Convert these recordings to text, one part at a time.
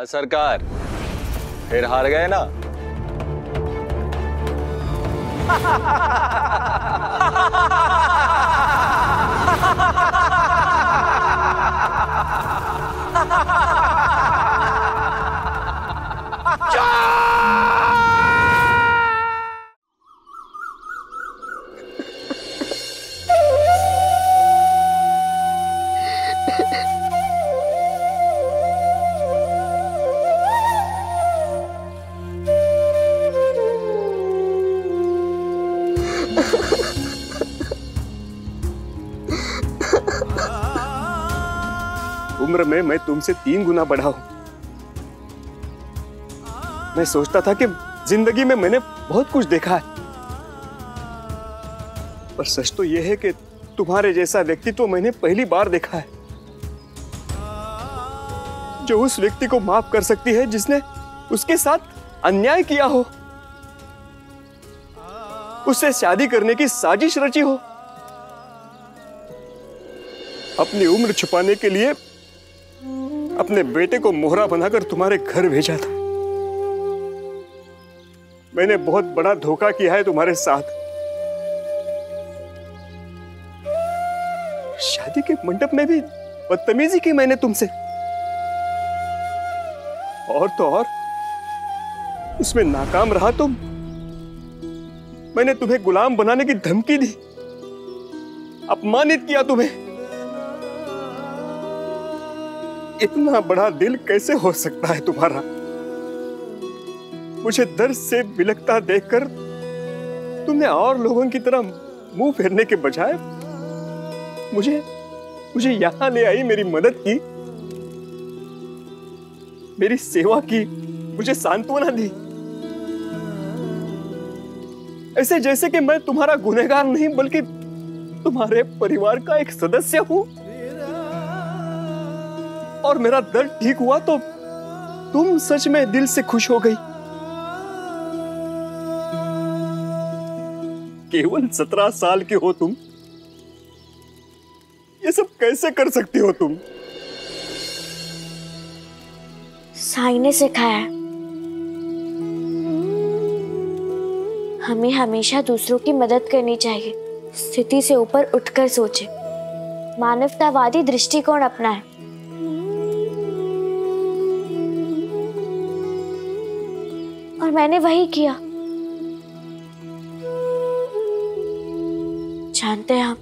हाँ सरकार, फिर हार गए ना। उम्र में मैं तुमसे 3 गुना बड़ा हूं। मैं सोचता था कि जिंदगी में मैंने बहुत कुछ देखा है, पर सच तो यह है कि तुम्हारे जैसा व्यक्तित्व मैंने पहली बार देखा है, जो उस व्यक्ति को माफ कर सकती है जिसने उसके साथ अन्याय किया हो, उससे शादी करने की साजिश रची हो, अपनी उम्र छुपाने के लिए अपने बेटे को मोहरा बनाकर तुम्हारे घर भेजा था। मैंने बहुत बड़ा धोखा किया है तुम्हारे साथ। शादी के मंडप में भी बदतमीजी की मैंने तुमसे, और तो और उसमें नाकाम रहा तुम। मैंने तुम्हें गुलाम बनाने की धमकी दी, अपमानित किया तुम्हें। इतना बड़ा दिल कैसे हो सकता है तुम्हारा? मुझे दर्द से बिलखता देखकर तुमने और लोगों की तरह मुंह फेरने के बजाय मुझे यहां ले आई, मेरी मदद की, मेरी सेवा की, मुझे सांत्वना दी, ऐसे जैसे कि मैं तुम्हारा गुनहगार नहीं बल्कि तुम्हारे परिवार का एक सदस्य हूं। और मेरा दर्द ठीक हुआ तो तुम सच में दिल से खुश हो गई। केवल 17 साल की हो तुम, ये सब कैसे कर सकती हो तुम? साईं ने सिखाया है, हमें हमेशा दूसरों की मदद करनी चाहिए, स्थिति से ऊपर उठकर सोचे, मानवतावादी दृष्टिकोण अपनाएं। और मैंने वही किया। जानते हैं आप,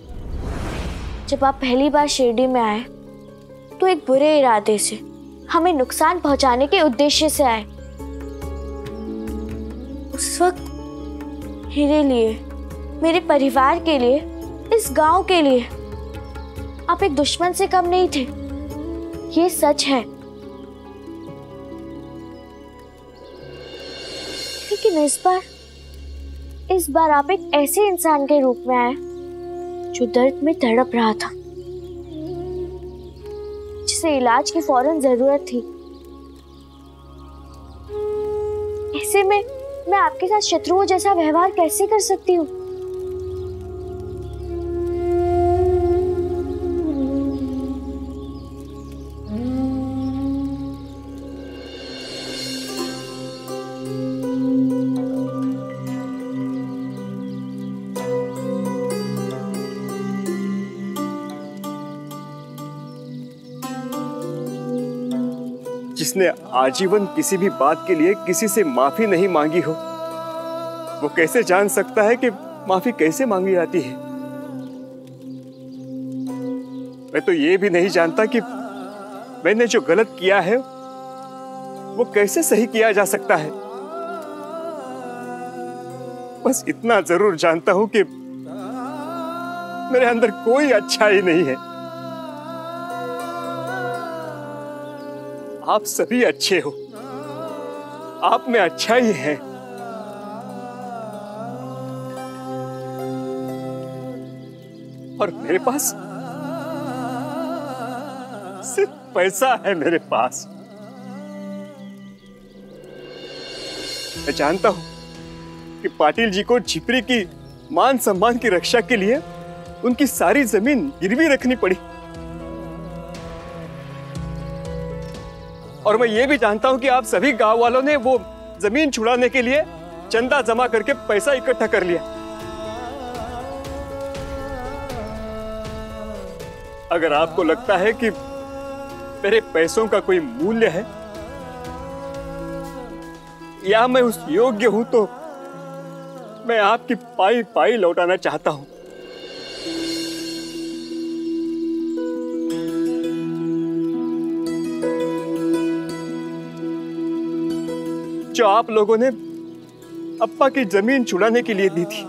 जब आप पहली बार शिरडी में आए तो एक बुरे इरादे से, हमें नुकसान पहुंचाने के उद्देश्य से आए। उस वक्त मेरे लिए, मेरे परिवार के लिए, इस गांव के लिए आप एक दुश्मन से कम नहीं थे, ये सच है। लेकिन इस बार आप एक ऐसे इंसान के रूप में आए जो दर्द में तड़प रहा था, जिसे इलाज की फौरन जरूरत थी। ऐसे में मैं आपके साथ शत्रुओं जैसा व्यवहार कैसे कर सकती हूँ? जिसने आजीवन किसी भी बात के लिए किसी से माफी नहीं मांगी हो, वो कैसे जान सकता है कि माफी कैसे मांगी जाती है? मैं तो ये भी नहीं जानता कि मैंने जो गलत किया है वो कैसे सही किया जा सकता है। बस इतना जरूर जानता हूं कि मेरे अंदर कोई अच्छाई नहीं है। आप सभी अच्छे हो, आप में अच्छाई है। और मेरे पास सिर्फ पैसा है। मेरे पास, मैं जानता हूं कि पाटिल जी को झिपरी की मान सम्मान की रक्षा के लिए उनकी सारी जमीन गिरवी रखनी पड़ी, और मैं ये भी जानता हूँ कि आप सभी गांव वालों ने वो जमीन छुड़ाने के लिए चंदा जमा करके पैसा इकट्ठा कर लिया। अगर आपको लगता है कि मेरे पैसों का कोई मूल्य है या मैं उस योग्य हूं, तो मैं आपकी पाई पाई लौटाना चाहता हूं। जो आप लोगों ने अप्पा की जमीन छुड़ाने के लिए दी थी।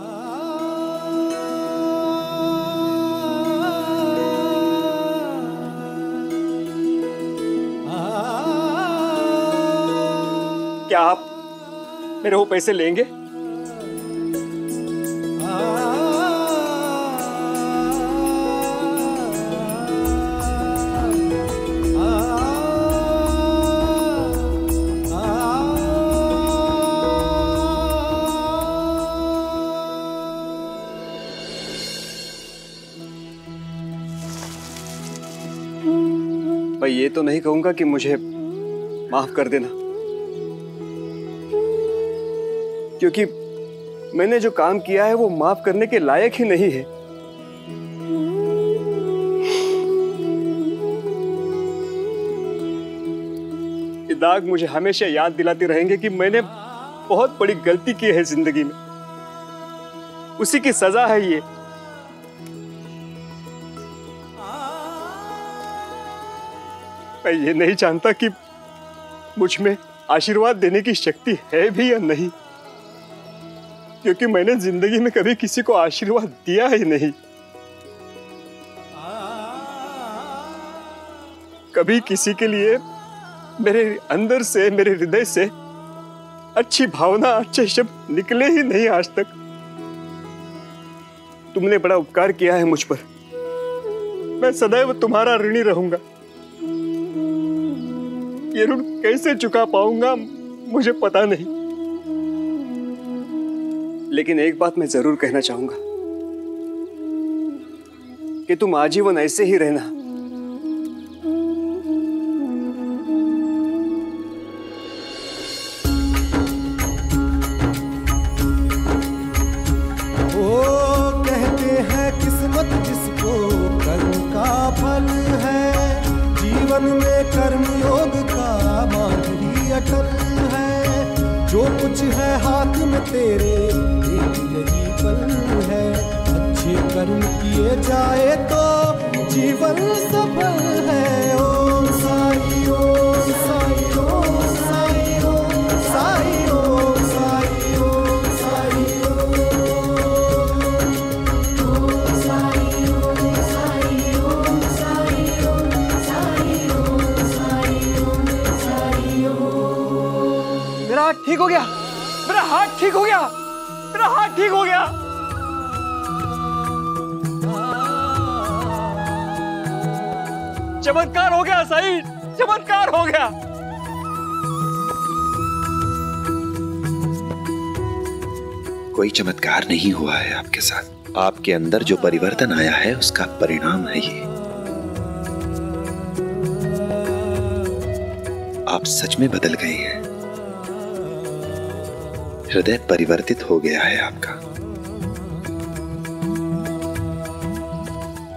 क्या आप मेरे वो पैसे लेंगे? मैं ये तो नहीं कहूंगा कि मुझे माफ कर देना, क्योंकि मैंने जो काम किया है वो माफ करने के लायक ही नहीं है। ये दाग मुझे हमेशा याद दिलाते रहेंगे कि मैंने बहुत बड़ी गलती की है जिंदगी में। उसी की सजा है ये। मैं ये नहीं जानता कि मुझ में आशीर्वाद देने की शक्ति है भी या नहीं, क्योंकि मैंने जिंदगी में कभी किसी को आशीर्वाद दिया ही नहीं। कभी किसी के लिए मेरे अंदर से, मेरे हृदय से अच्छी भावना, अच्छे शब्द निकले ही नहीं आज तक। तुमने बड़ा उपकार किया है मुझ पर। मैं सदैव तुम्हारा ऋणी रहूंगा। ये ऋण कैसे चुका पाऊंगा मुझे पता नहीं, लेकिन एक बात मैं जरूर कहना चाहूंगा कि तुम आजीवन ऐसे ही रहना। वो कहते हैं किस्मत जिसको कर्म का फल है, जीवन में कर्म योग का मार्ग ही अटल है। जो कुछ है हाथ में तेरे यही पल है, अच्छे कर्म किए जाए तो जीवन सफल है। ओम साई ओम साई ओम साई ओम साई ओम साई ओम साई ओम साई ओम साई ओम साई ओम साई ओम साई ओम साई ओम। मेरा हाथ ठीक हो गया, मेरा हाथ ठीक हो गया, मेरा हाथ ठीक हो गया। चमत्कार हो गया साईं, चमत्कार हो गया। कोई चमत्कार नहीं हुआ है आपके साथ। आपके अंदर जो परिवर्तन आया है उसका परिणाम है ये। आप सच में बदल गए हैं। हृदय परिवर्तित हो गया है आपका।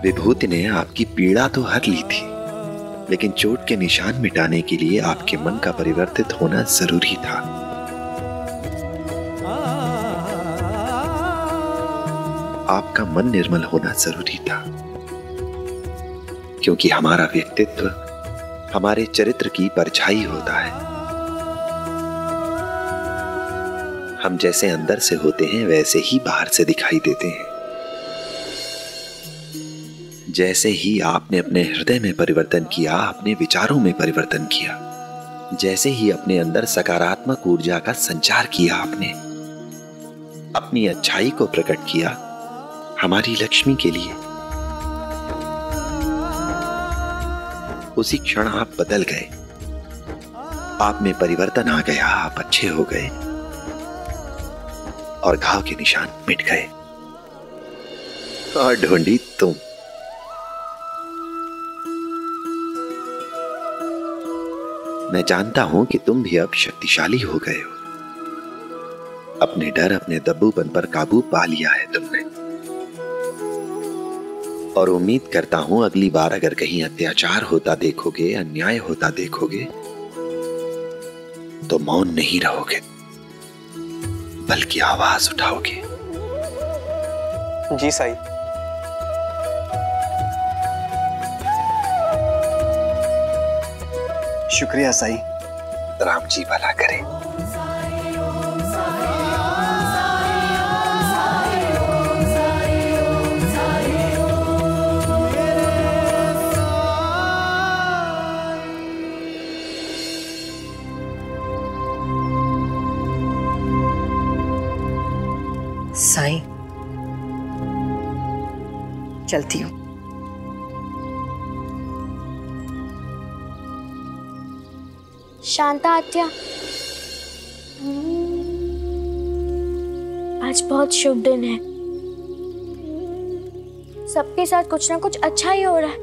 विभूति ने आपकी पीड़ा तो हर ली थी, लेकिन चोट के निशान मिटाने के लिए आपके मन का परिवर्तित होना जरूरी था। आपका मन निर्मल होना जरूरी था, क्योंकि हमारा व्यक्तित्व हमारे चरित्र की परछाई होता है। हम जैसे अंदर से होते हैं वैसे ही बाहर से दिखाई देते हैं। जैसे ही आपने अपने हृदय में परिवर्तन किया, अपने विचारों में परिवर्तन किया, जैसे ही अपने अंदर सकारात्मक ऊर्जा का संचार किया, आपने अपनी अच्छाई को प्रकट किया हमारी लक्ष्मी के लिए, उसी क्षण आप बदल गए। आप में परिवर्तन आ गया, आप अच्छे हो गए और घाव के निशान मिट गए। और ढूंढी तुम। मैं जानता हूं कि तुम भी अब शक्तिशाली हो गए हो। अपने डर, अपने दब्बूपन पर काबू पा लिया है तुमने। और उम्मीद करता हूं अगली बार अगर कहीं अत्याचार होता देखोगे, अन्याय होता देखोगे, तो मौन नहीं रहोगे, बल्कि आवाज उठाओगे। जी साईं। शुक्रिया साईं। राम जी भला करे। साईं, चलती हूँ। शांता आत्या, आज बहुत शुभ दिन है। सबके साथ कुछ ना कुछ अच्छा ही हो रहा है।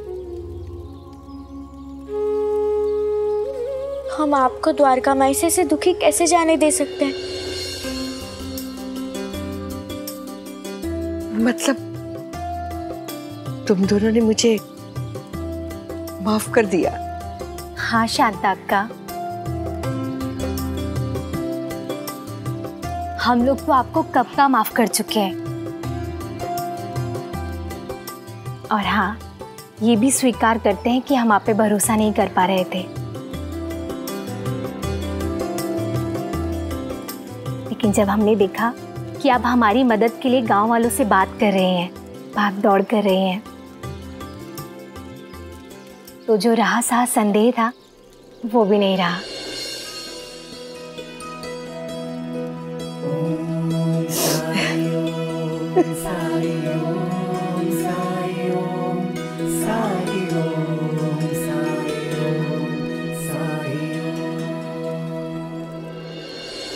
हम आपको द्वारका माई से ऐसे दुखी कैसे जाने दे सकते हैं? मतलब तुम दोनों ने मुझे माफ कर दिया? हाँ शांता अक्का, हम लोग तो आपको कब का माफ कर चुके हैं। और हाँ, ये भी स्वीकार करते हैं कि हम आप पे भरोसा नहीं कर पा रहे थे, लेकिन जब हमने देखा कि आप हमारी मदद के लिए गांव वालों से बात कर रहे हैं, भाग दौड़ कर रहे हैं, तो जो रहा सहा संदेह था वो भी नहीं रहा।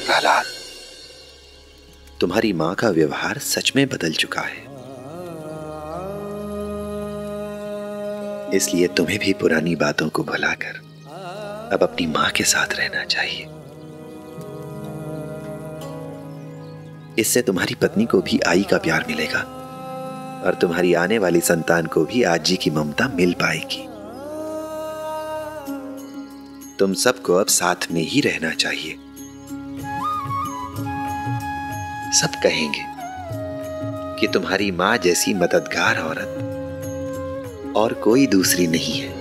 प्रहलाद, तुम्हारी मां का व्यवहार सच में बदल चुका है, इसलिए तुम्हें भी पुरानी बातों को भुलाकर अब अपनी मां के साथ रहना चाहिए। इससे तुम्हारी पत्नी को भी आई का प्यार मिलेगा और तुम्हारी आने वाली संतान को भी आजी की ममता मिल पाएगी। तुम सबको अब साथ में ही रहना चाहिए। सब कहेंगे कि तुम्हारी मां जैसी मददगार औरत और कोई दूसरी नहीं है।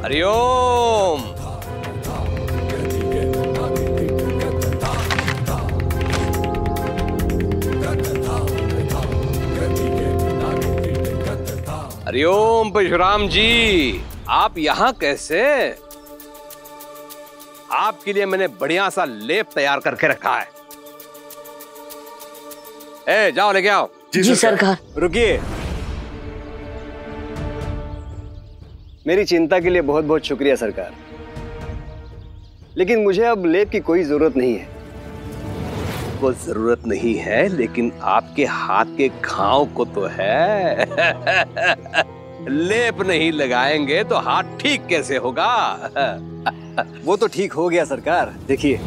हरिओम। हरिओम परशुराम जी, आप यहाँ कैसे? आपके लिए मैंने बढ़िया सा लेप तैयार करके रखा है। ए, जाओ लेके आओ। जी सरकार। रुकिए, मेरी चिंता के लिए बहुत बहुत शुक्रिया सरकार, लेकिन मुझे अब लेप की कोई जरूरत नहीं है। को जरूरत नहीं है, लेकिन आपके हाथ के घाव को तो है। लेप नहीं लगाएंगे तो हाथ ठीक कैसे होगा? वो तो ठीक हो गया सरकार। देखिए,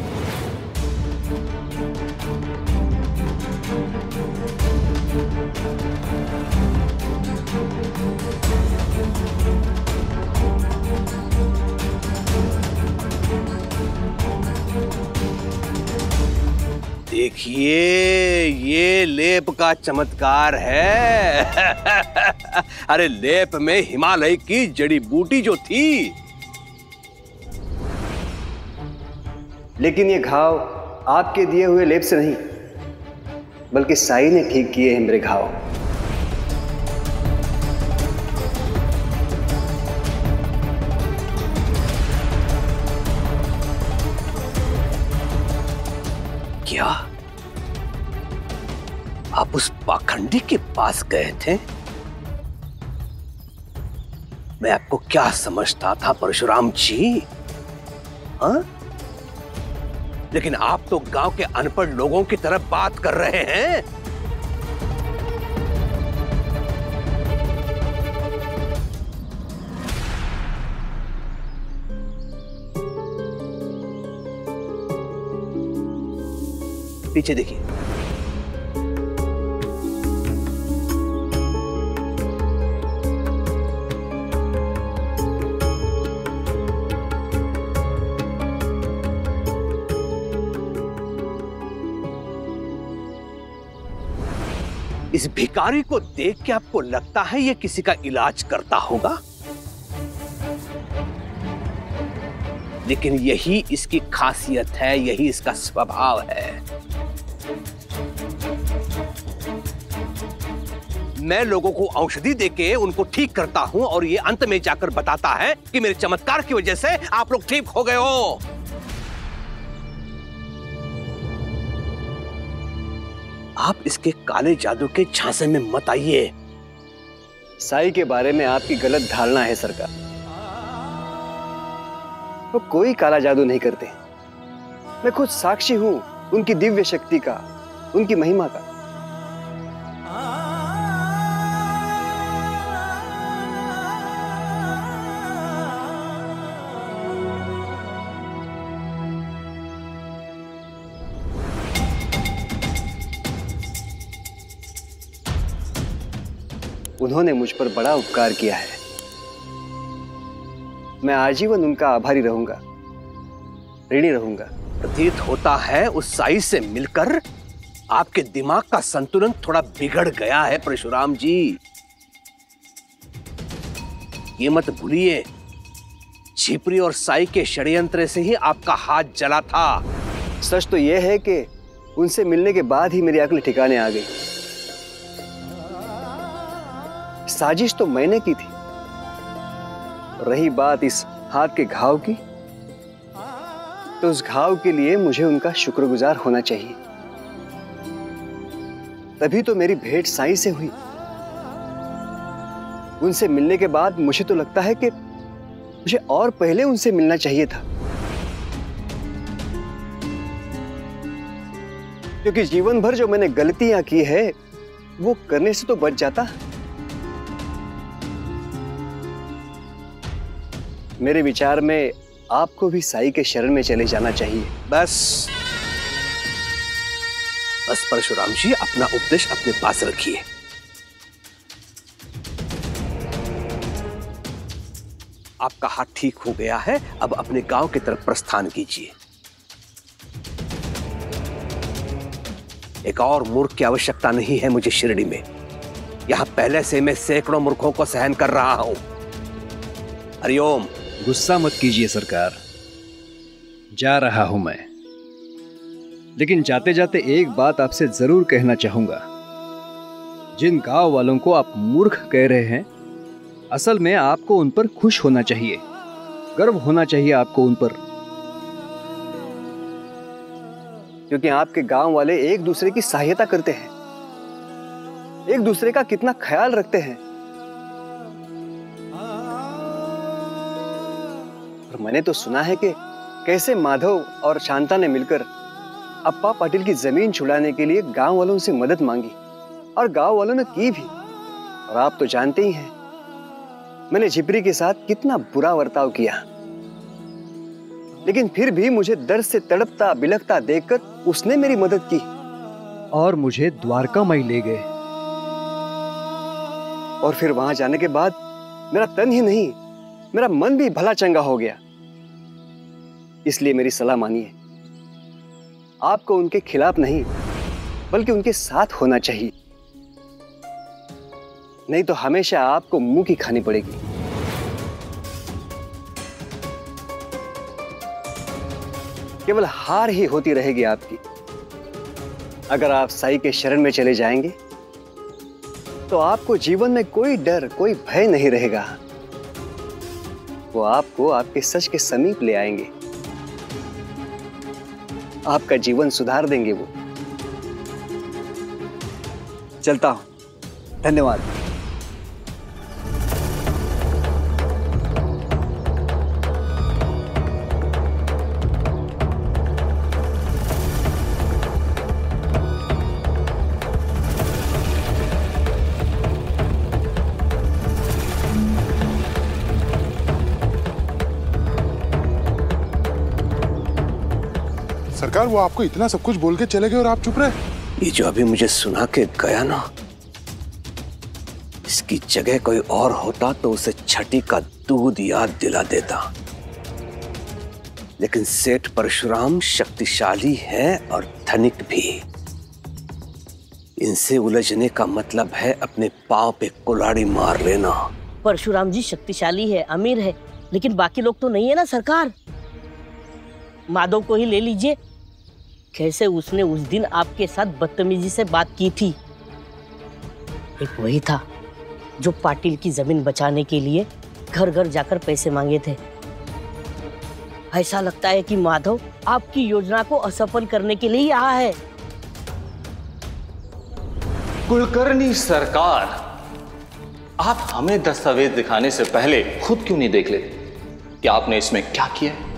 देखिए, ये लेप का चमत्कार है। अरे लेप में हिमालय की जड़ी बूटी जो थी। लेकिन ये घाव आपके दिए हुए लेप से नहीं, बल्कि साई ने ठीक किए हैं मेरे घाव। क्या आप उस पाखंडी के पास गए थे? मैं आपको क्या समझता था परशुराम जी? हाँ? लेकिन आप तो गांव के अनपढ़ लोगों की तरह बात कर रहे हैं। पीछे देखिए। इस भिखारी को देख के आपको लगता है ये किसी का इलाज करता होगा? लेकिन यही इसकी खासियत है, यही इसका स्वभाव है। मैं लोगों को औषधि देके उनको ठीक करता हूं और ये अंत में जाकर बताता है कि मेरे चमत्कार की वजह से आप लोग ठीक हो गए हो। आप इसके काले जादू के झांसे में मत आइए। साई के बारे में आपकी गलत धारणा है सरकार। वो कोई काला जादू नहीं करते। मैं खुद साक्षी हूं उनकी दिव्य शक्ति का, उनकी महिमा का। उन्होंने मुझ पर बड़ा उपकार किया है। मैं आजीवन उनका आभारी रहूंगा, ऋणी रहूंगा। प्रतीत होता है उस साई से मिलकर आपके दिमाग का संतुलन थोड़ा बिगड़ गया है परशुराम जी। ये मत भूलिए, छिपरी और साई के षड्यंत्र से ही आपका हाथ जला था। सच तो यह है कि उनसे मिलने के बाद ही मेरी अक्ल ठिकाने आ गई। साजिश तो मैंने की थी। रही बात इस हाथ के घाव की, तो उस घाव के लिए मुझे उनका शुक्रगुजार होना चाहिए। तभी तो मेरी भेंट साईं से हुई। उनसे मिलने के बाद मुझे तो लगता है कि मुझे और पहले उनसे मिलना चाहिए था, क्योंकि जीवन भर जो मैंने गलतियां की है वो करने से तो बच जाता। मेरे विचार में आपको भी साई के शरण में चले जाना चाहिए। बस परशुराम जी, अपना उपदेश अपने पास रखिए। आपका हाथ ठीक हो गया है, अब अपने गांव की तरफ प्रस्थान कीजिए। एक और मूर्ख की आवश्यकता नहीं है मुझे शिरडी में। यहां पहले से मैं सैकड़ों मूर्खों को सहन कर रहा हूं। हरिओम। गुस्सा मत कीजिए सरकार, जा रहा हूं मैं, लेकिन जाते जाते एक बात आपसे जरूर कहना चाहूंगा। जिन गांव वालों को आप मूर्ख कह रहे हैं, असल में आपको उन पर खुश होना चाहिए, गर्व होना चाहिए आपको उन पर। क्योंकि आपके गांव वाले एक दूसरे की सहायता करते हैं, एक दूसरे का कितना ख्याल रखते हैं। और मैंने तो सुना है कि कैसे माधव और शांता ने मिलकर अप्पा पाटिल की जमीन छुड़ाने के लिए गांव वालों से मदद मांगी, और गांव वालों ने की भी। और आप तो जानते ही हैं मैंने झिपरी के साथ कितना बुरा बर्ताव किया, लेकिन फिर भी मुझे दर्द से तड़पता बिलखता देखकर उसने मेरी मदद की और मुझे द्वारकामाई ले गए। और फिर वहां जाने के बाद मेरा तन ही नहीं, मेरा मन भी भला चंगा हो गया। इसलिए मेरी सलाह मानिए, आपको उनके खिलाफ नहीं बल्कि उनके साथ होना चाहिए, नहीं तो हमेशा आपको मुंह की खानी पड़ेगी। केवल हार ही होती रहेगी आपकी। अगर आप साईं के शरण में चले जाएंगे तो आपको जीवन में कोई डर, कोई भय नहीं रहेगा। वो आपको आपके सच के समीप ले आएंगे, आपका जीवन सुधार देंगे वो। चलता हूं, धन्यवाद। सरकार, वो आपको इतना सब कुछ बोल के चले गए और आप चुप रहे। ये जो अभी मुझे सुना के गया ना, इसकी जगह कोई और होता तो उसे छठी का दूध याद दिला देता। लेकिन सेठ परशुराम शक्तिशाली है और धनिक भी। इनसे उलझने का मतलब है अपने पांव पे कुल्हाड़ी मार लेना। परशुराम जी शक्तिशाली है, अमीर है, लेकिन बाकी लोग तो नहीं है ना सरकार। माधव को ही ले लीजिए, कैसे उसने उस दिन आपके साथ बदतमीजी से बात की थी। एक वही था जो पाटिल की जमीन बचाने के लिए घर घर जाकर पैसे मांगे थे। ऐसा लगता है कि माधव आपकी योजना को असफल करने के लिए आया है। कुलकर्णी सरकार, आप हमें दस्तावेज दिखाने से पहले खुद क्यों नहीं देख लेते कि आपने इसमें क्या किया है?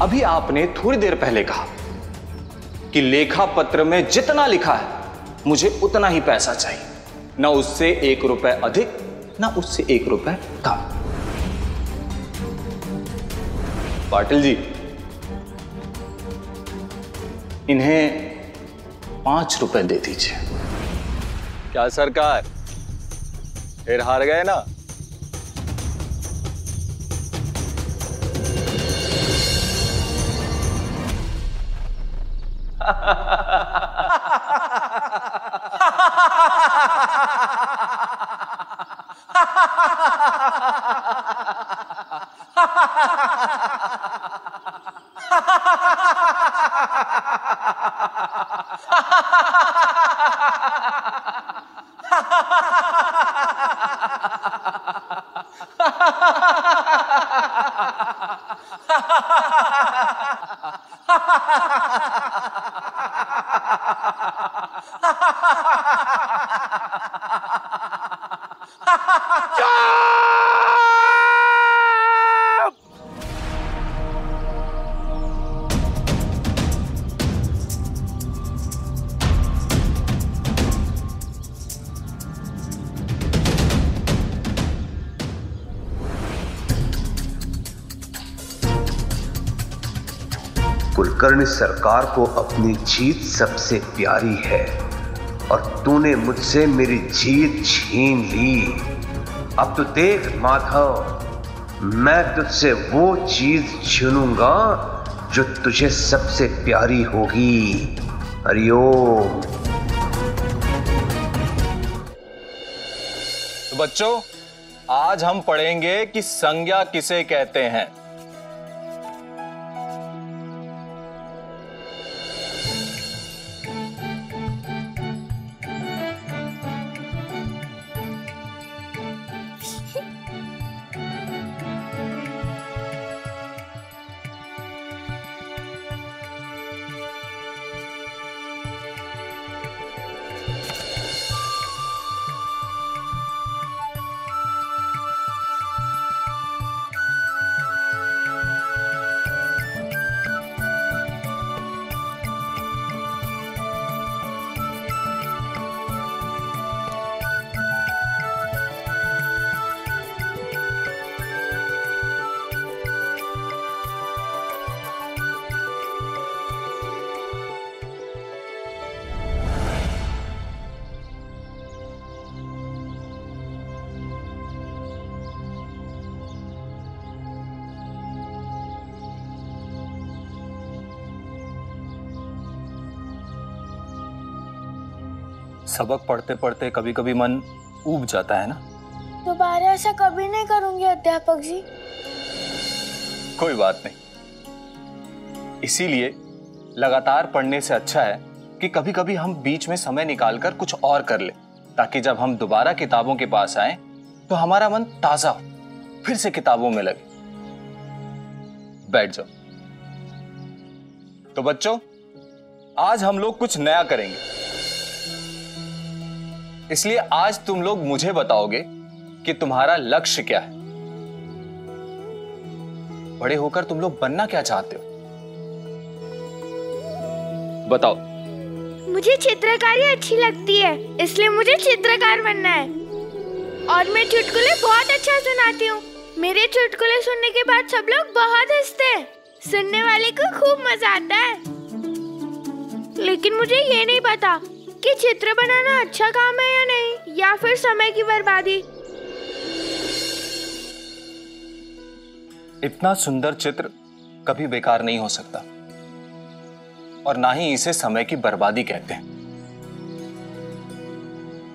अभी आपने थोड़ी देर पहले कहा कि लेखा पत्र में जितना लिखा है मुझे उतना ही पैसा चाहिए, ना उससे 1 रुपए अधिक ना उससे 1 रुपए कम। पाटिल जी, इन्हें 5 रुपए दे दीजिए। क्या सरकार, फिर हार गए ना? कुलकर्णी सरकार को अपनी जीत सबसे प्यारी है और तूने मुझसे मेरी जीत छीन ली। अब तो देख माधव, मैं तुझसे वो चीज छीनूंगा जो तुझे सबसे प्यारी होगी। हरिओम। तो बच्चों, आज हम पढ़ेंगे कि संज्ञा किसे कहते हैं। सबक पढ़ते पढ़ते कभी कभी मन ऊब जाता है ना। दोबारा ऐसा कभी नहीं करूंगी अध्यापक जी। कोई बात नहीं, इसीलिए लगातार पढ़ने से अच्छा है कि कभी कभी हम बीच में समय निकालकर कुछ और कर ले, ताकि जब हम दोबारा किताबों के पास आए तो हमारा मन ताजा हो, फिर से किताबों में लगे। बैठ जाओ। तो बच्चों, आज हम लोग कुछ नया करेंगे, इसलिए आज तुम लोग मुझे बताओगे कि तुम्हारा लक्ष्य क्या है। बड़े होकर तुम लोग बनना क्या चाहते हो, बताओ। मुझे चित्रकारी अच्छी लगती है, इसलिए मुझे चित्रकार बनना है। और मैं चुटकुले बहुत अच्छा सुनाती हूँ। मेरे चुटकुले सुनने के बाद सब लोग बहुत हंसते हैं। सुनने वाले को खूब मजा आता है। लेकिन मुझे ये नहीं पता कि चित्र बनाना अच्छा काम है या नहीं, या फिर समय की बर्बादी। इतना सुंदर चित्र कभी बेकार नहीं हो सकता, और ना ही इसे समय की बर्बादी कहते हैं।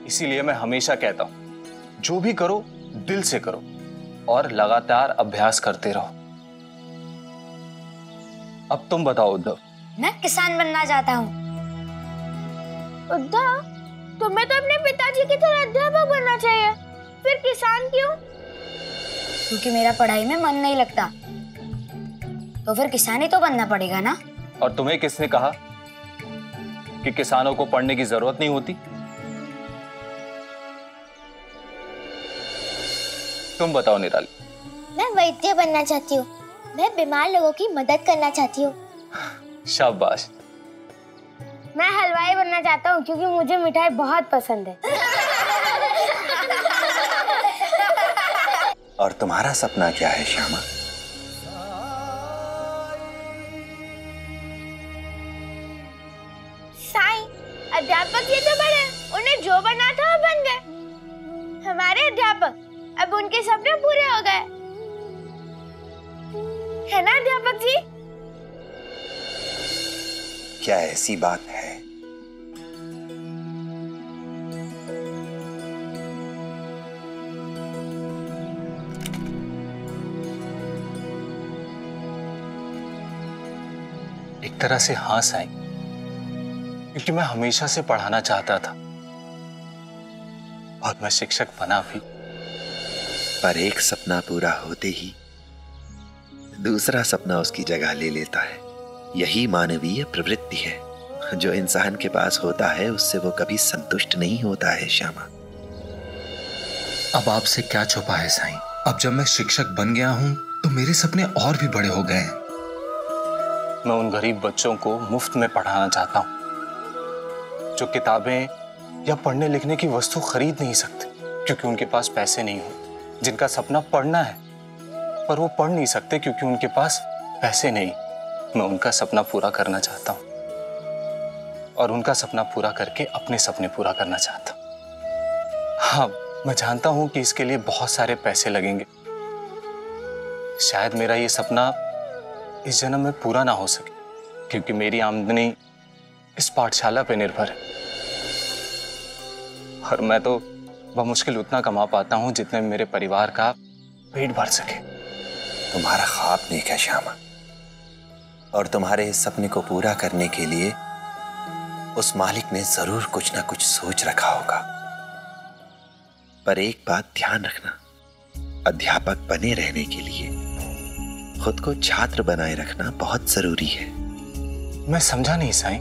इसीलिए मैं हमेशा कहता हूं, जो भी करो दिल से करो और लगातार अभ्यास करते रहो। अब तुम बताओ उद्धव। मैं किसान बनना चाहता हूँ। उद्धव, तुम्हें तो अपने पिताजी की तरह अध्यापक बनना चाहिए, फिर किसान क्यों? क्योंकि मेरा पढ़ाई में मन नहीं लगता, तो फिर किसान ही तो बनना पड़ेगा ना। और तुम्हें किसने कहा कि किसानों को पढ़ने की जरूरत नहीं होती? तुम बताओ निराली। मैं वैद्य बनना चाहती हूँ। मैं बीमार लोगों की मदद करना चाहती हूँ। शाबाश। मैं हलवाई बनना चाहता हूँ, क्योंकि मुझे मिठाई बहुत पसंद है। और तुम्हारा सपना क्या है श्यामा? साईं, अध्यापक जी तो बड़े, उन्हें जो बनना था वो बन गए। हमारे अध्यापक, अब उनके सपने पूरे हो गए, है ना अध्यापक जी? क्या ऐसी बात है? एक तरह से हाँ साईं, क्योंकि मैं हमेशा से पढ़ाना चाहता था और मैं शिक्षक बना भी। पर एक सपना पूरा होते ही दूसरा सपना उसकी जगह ले लेता है। यही मानवीय प्रवृत्ति है। जो इंसान के पास होता है उससे वो कभी संतुष्ट नहीं होता है श्यामा। अब आपसे क्या छुपा है साईं? अब जब मैं शिक्षक बन गया हूं तो मेरे सपने और भी बड़े हो गए हैं। मैं उन गरीब बच्चों को मुफ्त में पढ़ाना चाहता हूं जो किताबें या पढ़ने लिखने की वस्तु खरीद नहीं सकते, क्योंकि उनके पास पैसे नहीं हो। जिनका सपना पढ़ना है पर वो पढ़ नहीं सकते क्योंकि उनके पास पैसे नहीं। मैं उनका सपना पूरा करना चाहता हूं, और उनका सपना पूरा करके अपने सपने पूरा करना चाहता हूं। हाँ, मैं जानता हूं कि इसके लिए बहुत सारे पैसे लगेंगे। शायद मेरा ये सपना इस जन्म में पूरा ना हो सके, क्योंकि मेरी आमदनी इस पाठशाला पे निर्भर है, और मैं तो बमुश्किल उतना कमा पाता हूं जितने मेरे परिवार का पेट भर सके। तुम्हारा ख्वाब नेक है श्यामा, और तुम्हारे इस सपने को पूरा करने के लिए उस मालिक ने जरूर कुछ ना कुछ सोच रखा होगा। पर एक बात ध्यान रखना, अध्यापक बने रहने के लिए खुद को छात्र बनाए रखना बहुत जरूरी है। मैं समझा नहीं साईं।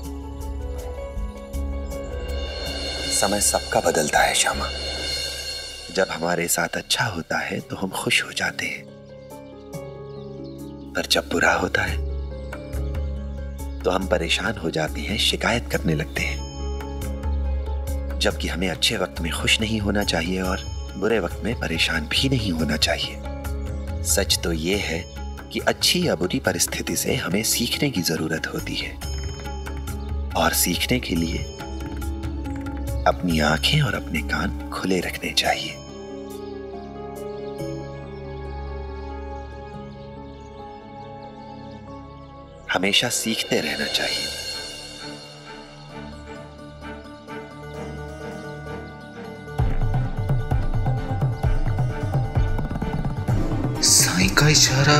समय सबका बदलता है श्यामा। जब हमारे साथ अच्छा होता है तो हम खुश हो जाते हैं, पर जब बुरा होता है तो हम परेशान हो जाते हैं, शिकायत करने लगते हैं। जबकि हमें अच्छे वक्त में खुश नहीं होना चाहिए और बुरे वक्त में परेशान भी नहीं होना चाहिए। सच तो ये है कि अच्छी या बुरी परिस्थिति से हमें सीखने की जरूरत होती है, और सीखने के लिए अपनी आंखें और अपने कान खुले रखने चाहिए। हमेशा सीखते रहना चाहिए। उसका इशारा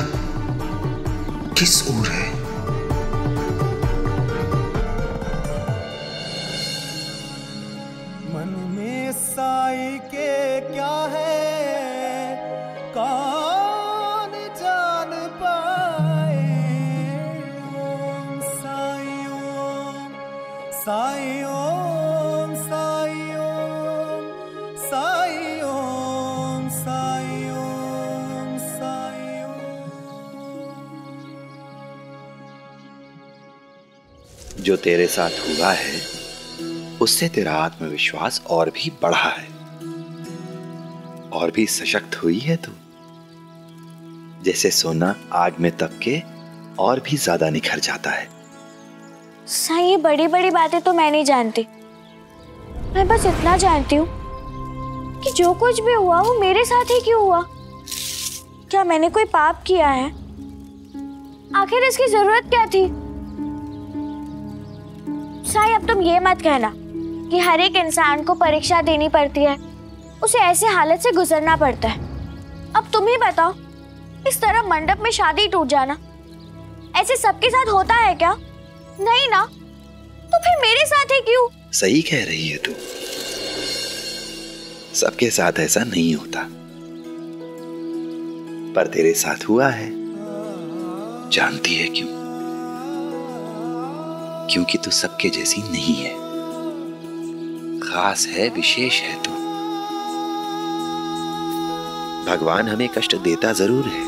किस ओर है? मन में साई के क्या है कौन जान पाए। ओम साई ओम साई ओम साई ओम साई ओम साई ओम साई ओम। जो तेरे साथ हुआ है उससे तेरा आत्मविश्वास और भी बढ़ा है, और भी सशक्त हुई है तू। जैसे सोना आग में तप के और भी ज्यादा निखर जाता है। साईं, ये बड़ी बड़ी बातें तो मैं नहीं जानती। मैं बस इतना जानती हूँ कि जो कुछ भी हुआ वो मेरे साथ ही क्यों हुआ। क्या मैंने कोई पाप किया है? आखिर इसकी जरूरत क्या थी? साईं, अब तुम ये मत कहना कि हर एक इंसान को परीक्षा देनी पड़ती है, उसे ऐसे हालत से गुजरना पड़ता है। अब तुम ही बताओ, इस तरह मंडप में शादी टूट जाना ऐसे सबके साथ होता है क्या? नहीं ना, तो फिर मेरे साथ ही क्यों? सही कह रही है तू, सबके साथ ऐसा नहीं होता, पर तेरे साथ हुआ है। जानती है क्यों? क्योंकि तू सबके जैसी नहीं है, खास है, विशेष है तू। भगवान हमें कष्ट देता जरूर है,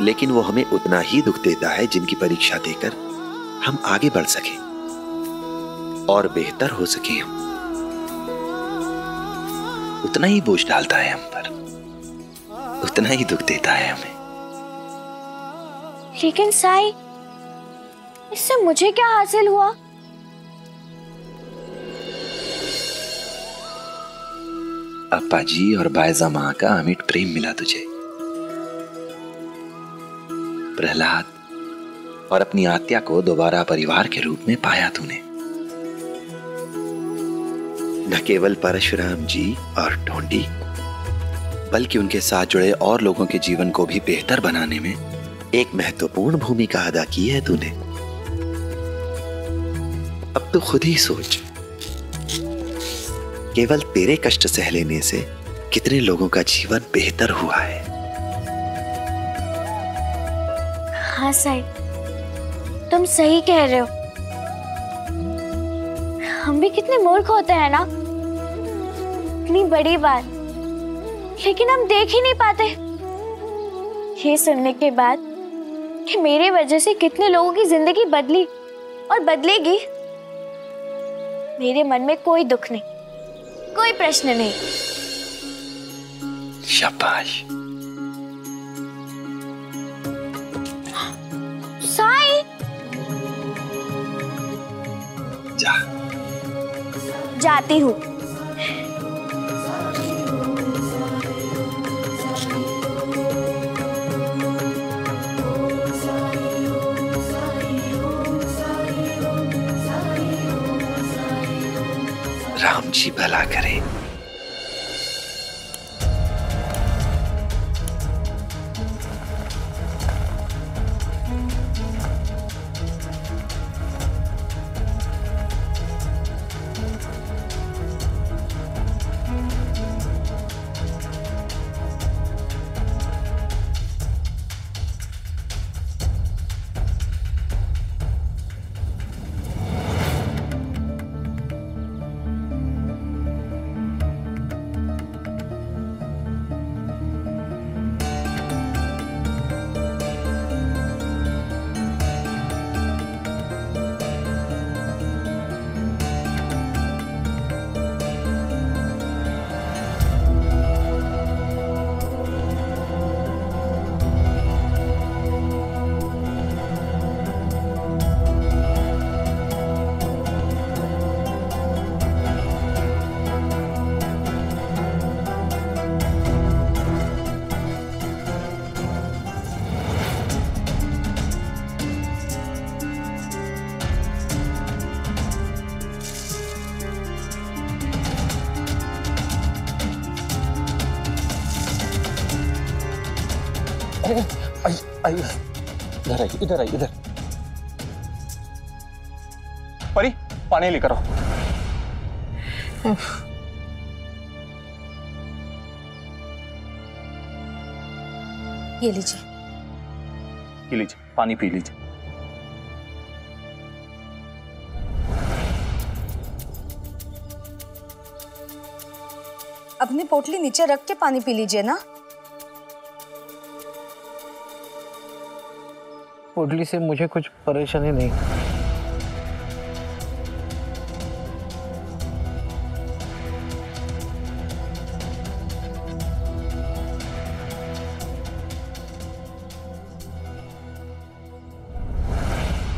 लेकिन वो हमें उतना ही दुख देता है जिनकी परीक्षा देकर हम आगे बढ़ सके और बेहतर हो सके। हम उतना ही बोझ डालता है हम पर, उतना ही दुख देता है हमें। लेकिन साईं, इससे मुझे क्या हासिल हुआ? अप्पा जी और बायजा मां का अमिट प्रेम मिला तुझे। प्रहलाद और अपनी आत्या को दोबारा परिवार के रूप में पाया तूने। न केवल परशुराम जी और ढोंडी, बल्कि उनके साथ जुड़े और लोगों के जीवन को भी बेहतर बनाने में एक महत्वपूर्ण भूमिका अदा की है तूने। अब तो खुद ही सोच, केवल तेरे कष्ट सह लेने से कितने लोगों का जीवन बेहतर हुआ है। हाँ साईं, तुम सही कह रहे हो। हम भी कितने मूर्ख होते हैं ना, इतनी बड़ी बात लेकिन हम देख ही नहीं पाते। ये सुनने के बाद कि मेरे वजह से कितने लोगों की जिंदगी बदली और बदलेगी, मेरे मन में कोई दुख नहीं, कोई प्रश्न नहीं। शाबाश। साईं, जा। जाती हूँ। राम जी भला करे। इधर आई, इधर आई, इधर। परी, पानी लेकर आओ। ये लीजिए। ये लीजिए, पानी पी लीजिए। अपनी पोटली नीचे रख के पानी पी लीजिए ना। पोटली से मुझे कुछ परेशानी नहीं।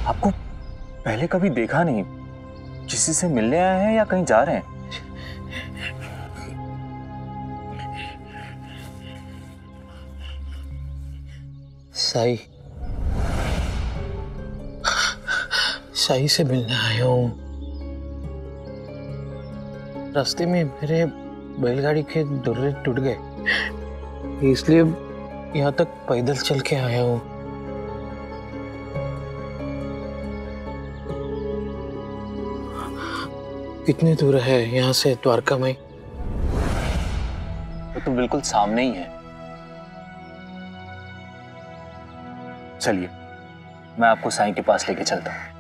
आपको पहले कभी देखा नहीं, किसी से मिलने आए हैं या कहीं जा रहे हैं? साई से मिलने आया हूँ। रास्ते में मेरे बैलगाड़ी के दुर्रे टूट गए, इसलिए यहाँ तक पैदल चल के आया हूँ। कितनी दूर है यहाँ से द्वारका में? वो तो बिल्कुल सामने ही है। चलिए, मैं आपको साईं के पास लेके चलता हूँ।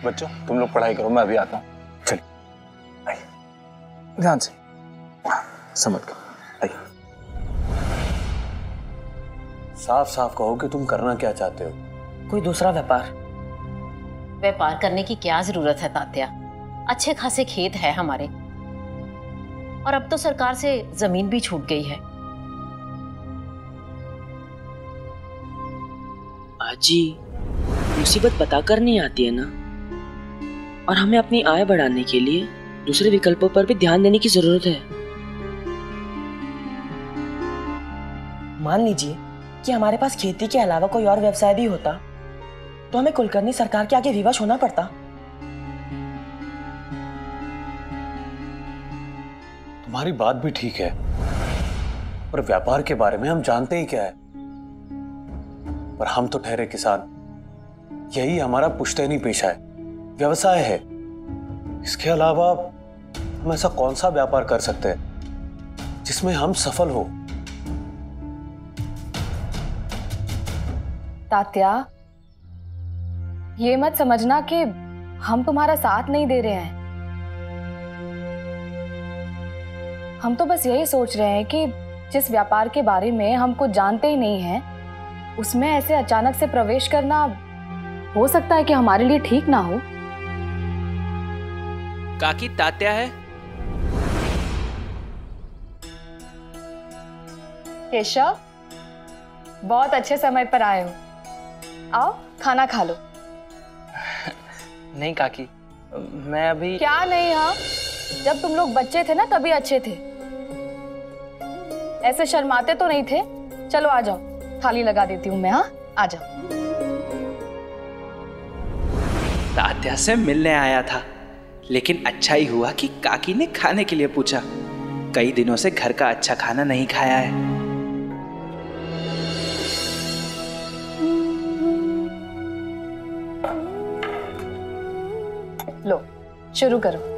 बच्चों, तुम लोग पढ़ाई करो, मैं अभी आता हूँ। चलिए, आइए, ध्यान से, समझ कर आइए। साफ साफ कहो कि तुम करना क्या चाहते हो। कोई दूसरा व्यापार करने की क्या जरूरत है तात्या? अच्छे खासे खेत है हमारे, और अब तो सरकार से जमीन भी छूट गई है। आजी, मुसीबत बताकर नहीं आती है ना, और हमें अपनी आय बढ़ाने के लिए दूसरे विकल्पों पर भी ध्यान देने की जरूरत है। मान लीजिए कि हमारे पास खेती के अलावा कोई और व्यवसाय भी होता, तो हमें कुलकर्णी सरकार के आगे विवश होना पड़ता। तुम्हारी बात भी ठीक है, पर व्यापार के बारे में हम जानते ही क्या है। पर हम तो ठहरे किसान, यही हमारा पुश्तैनी पेशा है, व्यवसाय है। इसके अलावा हम ऐसा कौन सा व्यापार कर सकते हैं जिसमें हम सफल हो? तात्या, ये मत समझना कि हम तुम्हारा साथ नहीं दे रहे हैं। हम तो बस यही सोच रहे हैं कि जिस व्यापार के बारे में हम कुछ जानते ही नहीं हैं, उसमें ऐसे अचानक से प्रवेश करना हो सकता है कि हमारे लिए ठीक ना हो। काकी, तात्या है। केशव, बहुत अच्छे समय पर आए हो। आओ, खाना खा लो। नहीं काकी, मैं अभी। क्या नहीं? हाँ, जब तुम लोग बच्चे थे ना तभी अच्छे थे, ऐसे शर्माते तो नहीं थे। चलो आ जाओ, थाली लगा देती हूँ मैं। हाँ, आ जाओ। तात्या से मिलने आया था, लेकिन अच्छा ही हुआ कि काकी ने खाने के लिए पूछा। कई दिनों से घर का अच्छा खाना नहीं खाया है। लो, शुरू करो।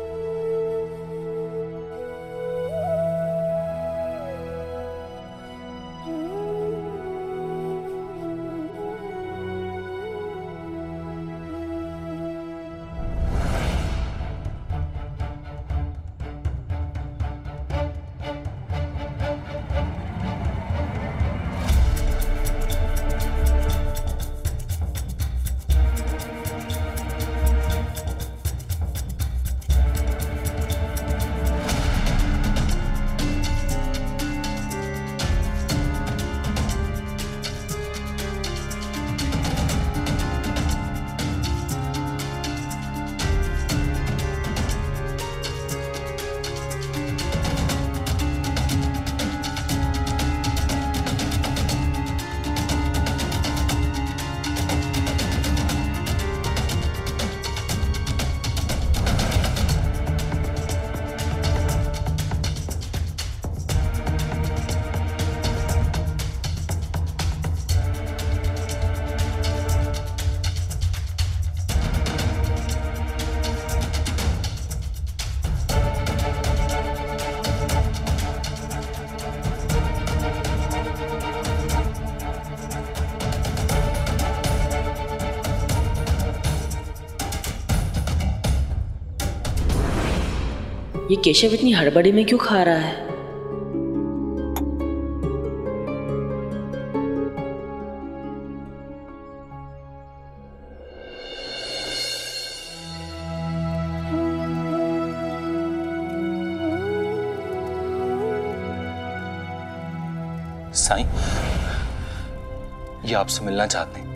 ये केशव इतनी हड़बड़ी में क्यों खा रहा है? साईं, ये आपसे मिलना चाहते हैं।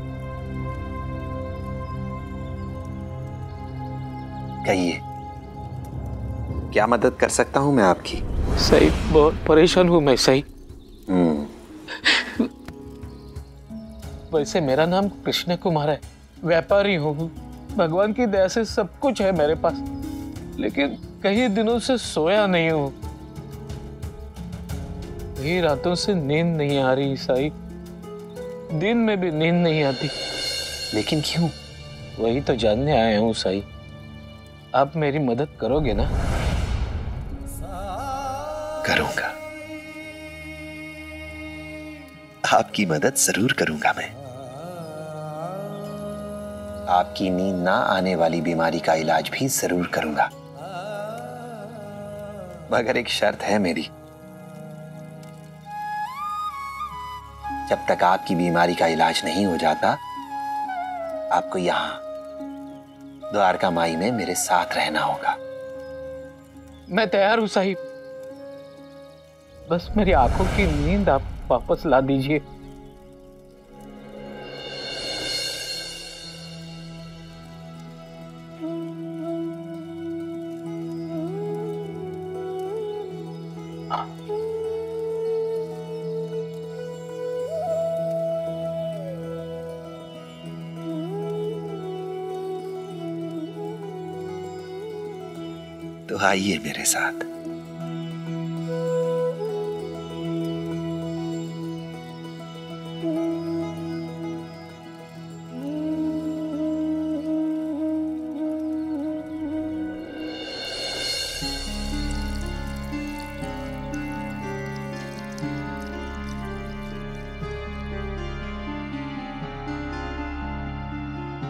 कहिए, क्या मदद कर सकता हूं मैं आपकी? सही, बहुत परेशान हूं मैं सही। वैसे मेरा नाम कृष्ण कुमार है, व्यापारी हूँ। भगवान की दया से सब कुछ है मेरे पास, लेकिन कई दिनों से सोया नहीं हूँ। कई रातों से नींद नहीं आ रही साईं, दिन में भी नींद नहीं आती। लेकिन क्यों? वही तो जानने आया हूँ साईं। आप मेरी मदद करोगे ना? करूंगा, आपकी मदद जरूर करूंगा मैं। आपकी नींद ना आने वाली बीमारी का इलाज भी जरूर करूंगा, मगर एक शर्त है मेरी। जब तक आपकी बीमारी का इलाज नहीं हो जाता, आपको यहां द्वारका माई में मेरे साथ रहना होगा। मैं तैयार हूं साहिब, बस मेरी आंखों की नींद आप वापस ला दीजिए। तो आइए मेरे साथ।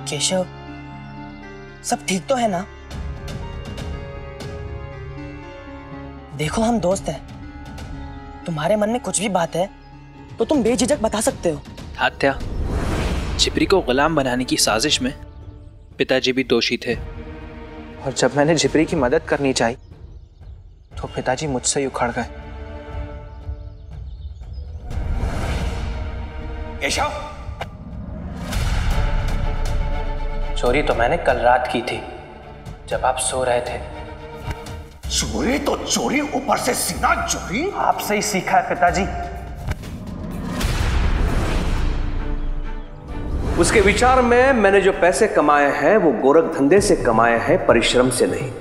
केशव, सब ठीक तो है ना? देखो, हम दोस्त हैं। तुम्हारे मन में कुछ भी बात है तो तुम बेझिझक बता सकते हो। तात्या, छिपरी को गुलाम बनाने की साजिश में पिताजी भी दोषी थे, और जब मैंने झिपरी की मदद करनी चाहिए तो पिताजी मुझसे ही उखड़ गए। केशव, चोरी तो मैंने कल रात की थी, जब आप सो रहे थे। चोरी तो चोरी, ऊपर से सीना चोरी। आपसे ही सीखा है पिताजी। उसके विचार में मैंने जो पैसे कमाए हैं वो गोरख धंधे से कमाए हैं, परिश्रम से नहीं।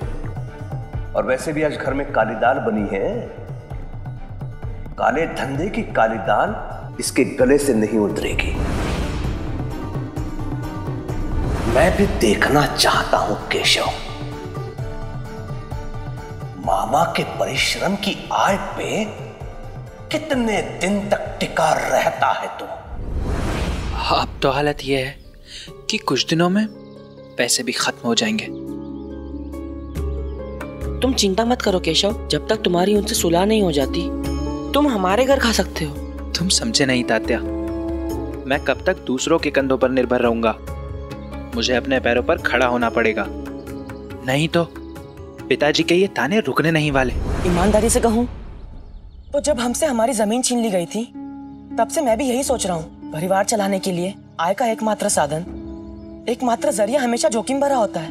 और वैसे भी आज घर में काली दाल बनी है। काले धंधे की काली दाल इसके गले से नहीं उतरेगी। मैं भी देखना चाहता हूं केशव, मामा के परिश्रम की आय पे कितने दिन तक टिका रहता है तू। अब तो हालत यह है कि कुछ दिनों में पैसे भी खत्म हो जाएंगे। तुम चिंता मत करो केशव, जब तक तुम्हारी उनसे सुलह नहीं हो जाती तुम हमारे घर खा सकते हो। तुम समझे नहीं तात्या, मैं कब तक दूसरों के कंधों पर निर्भर रहूंगा? मुझे अपने पैरों पर खड़ा होना पड़ेगा, नहीं तो पिताजी के ये ताने रुकने नहीं वाले। ईमानदारी से कहूं तो जब हमसे हमारी जमीन छीन ली गई थी तब से मैं भी यही सोच रहा हूँ। परिवार चलाने के लिए आय का एकमात्र साधन, एकमात्र जरिया हमेशा जोखिम भरा होता है।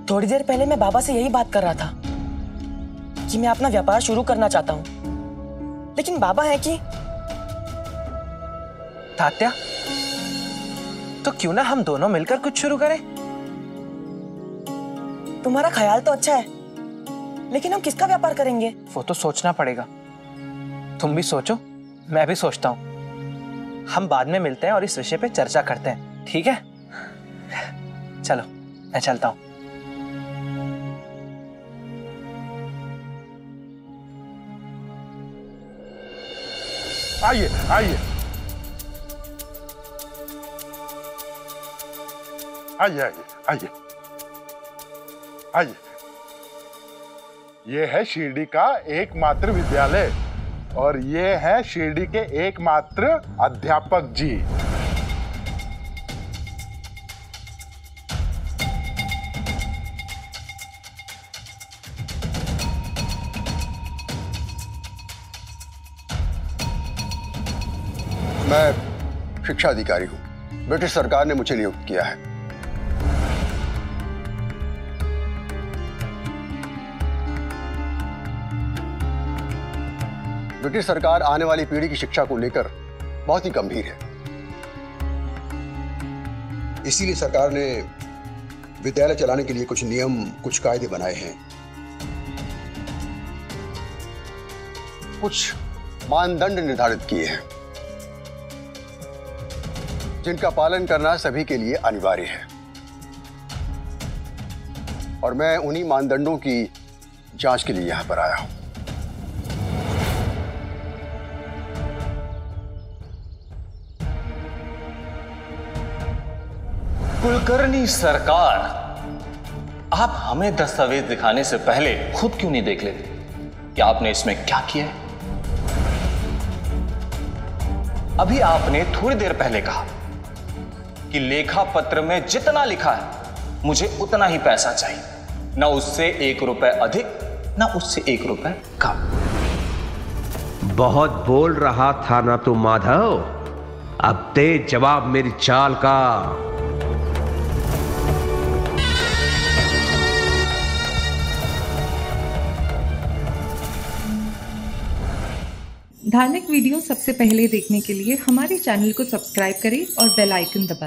थोड़ी देर पहले मैं बाबा से यही बात कर रहा था कि मैं अपना व्यापार शुरू करना चाहता हूँ, लेकिन बाबा है कि तात्या, तो क्यों ना हम दोनों मिलकर कुछ शुरू करें? तुम्हारा ख्याल तो अच्छा है, लेकिन हम किसका व्यापार करेंगे? वो तो सोचना पड़ेगा। तुम भी सोचो, मैं भी सोचता हूँ। हम बाद में मिलते हैं और इस विषय पे चर्चा करते हैं, ठीक है? चलो, मैं चलता हूँ। आइए आइए आइए आइए आइए आइए। ये है शिरडी का एकमात्र विद्यालय और ये है शिरडी के एकमात्र अध्यापक जी। मैं शिक्षा अधिकारी हूं। ब्रिटिश सरकार ने मुझे नियुक्त किया है। ब्रिटिश सरकार आने वाली पीढ़ी की शिक्षा को लेकर बहुत ही गंभीर है। इसीलिए सरकार ने विद्यालय चलाने के लिए कुछ नियम, कुछ कायदे बनाए हैं, कुछ मानदंड निर्धारित किए हैं जिनका पालन करना सभी के लिए अनिवार्य है। और मैं उन्हीं मानदंडों की जांच के लिए यहां पर आया हूं। कुलकर्णी सरकार, आप हमें दस्तावेज दिखाने से पहले खुद क्यों नहीं देख लेते कि आपने इसमें क्या किया है? अभी आपने थोड़ी देर पहले कहा कि लेखा पत्र में जितना लिखा है मुझे उतना ही पैसा चाहिए, ना उससे 1 रुपए अधिक ना उससे 1 रुपए कम। बहुत बोल रहा था ना तू माधव, अब दे जवाब मेरी चाल का। धार्मिक वीडियो सबसे पहले देखने के लिए हमारे चैनल को सब्सक्राइब करें और बेल आइकन दबाएं।